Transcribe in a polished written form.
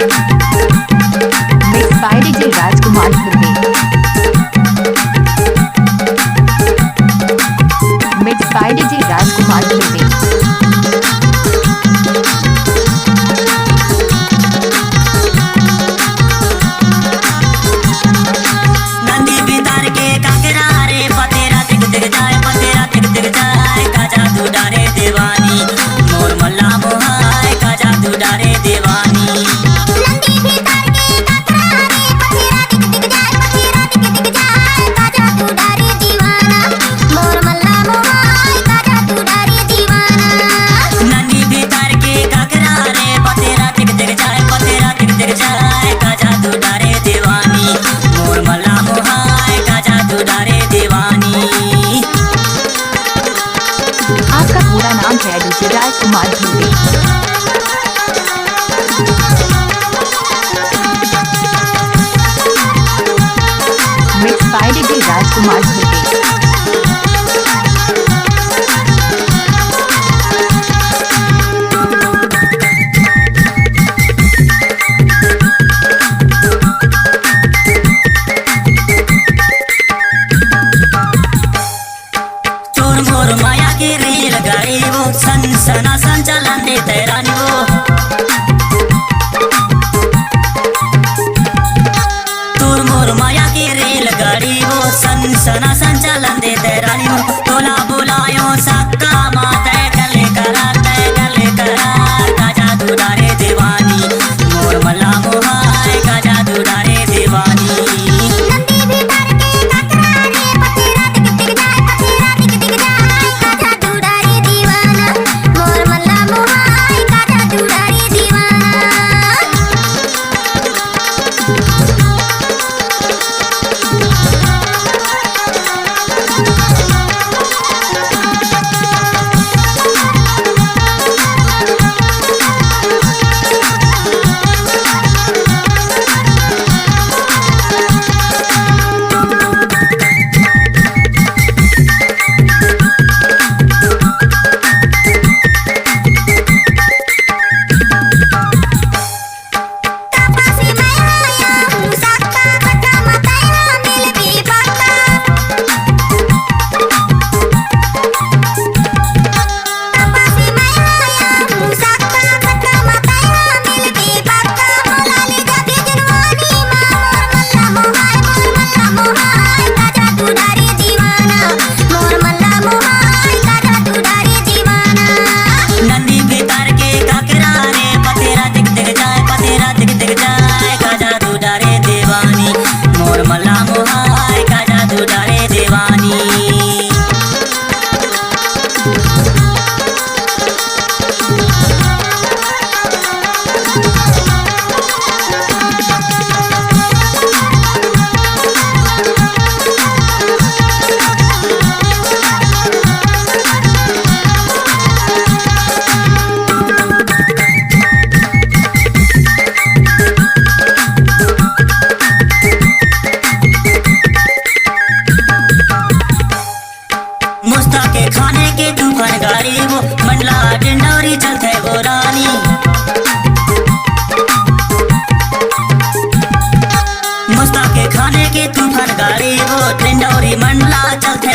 Mixed by DJ Rajkumar Dhurve. Mixed by DJ Rajkumar Dhurve. नंदी बितार के काकरा रे पतेरा दिख दिख जाए, पतेरा दिख दिख जाए, का जादू डारे दीवानी मोर मल्ला मोहाय, का जादू डारे दीवानी। नंदी बितार के काकरा रे पतेरा दिख दिख जाए, पतेरा दिख दिख जाए, का जादू डारे दीवाना मोर मल्ला मोहाय, का जादू डारे दीवाना। नंदी बितार के काकरा रे पतेरा दिख दिख जाए, पतेरा दिख दिख जाए, का जादू डारे दीवानी मोर मल्ला मोहाय, का जादू डारे दीवानी। आपका पूरा नाम है DJ Rajkumar Dhurve. Mixed by DJ Rajkumar Dhurve. चोर मोर माया की रेल गाड़ी वो सन सना संचालन दे तैरानी वो। चोर मोर माया की रेल गाड़ी वो सन सना संचालन दे तैरानी वो। तोला बुलायो सक्का माते गले करार का जादू डारे दीवानी मोर मल्ला मोहाय, का जादू डारे दीवानी। नंदी बितार के काकरा रे पतेरा दिख दिख जाए, पतेरा दिख दिख जाए, का जादू डारे दीवाना मोर मल्ला मोहाय, का जादू डारे दीवाना। तापासी मैं आया हूँ सक्का, बता मताया मिल भी पक्का। तापासी मैं आया हूँ सक्का, बता मताया मिल भी पक्का। बोला ले जाके जनवानी माँ मोर मल्ला मोहाय, का जादू डारे दीवाना मोर मल्ला मोहाय, का जादू डारे दीवाना। नंदी बितार के काकरा रे पतेरा दिख दिख जाए, पतेरा दिख दिख जाए, का जादू डारे दीवानी मोर मल्ला मोहाय, का जादू डारे दीवानी। मुस्ता के खाने के तूफान गाड़ी वो मंडला डिंडौरी चलते वो रानी। मुस्ता के खाने के तूफान गाड़ी वो डिंडौरी मंडला चलते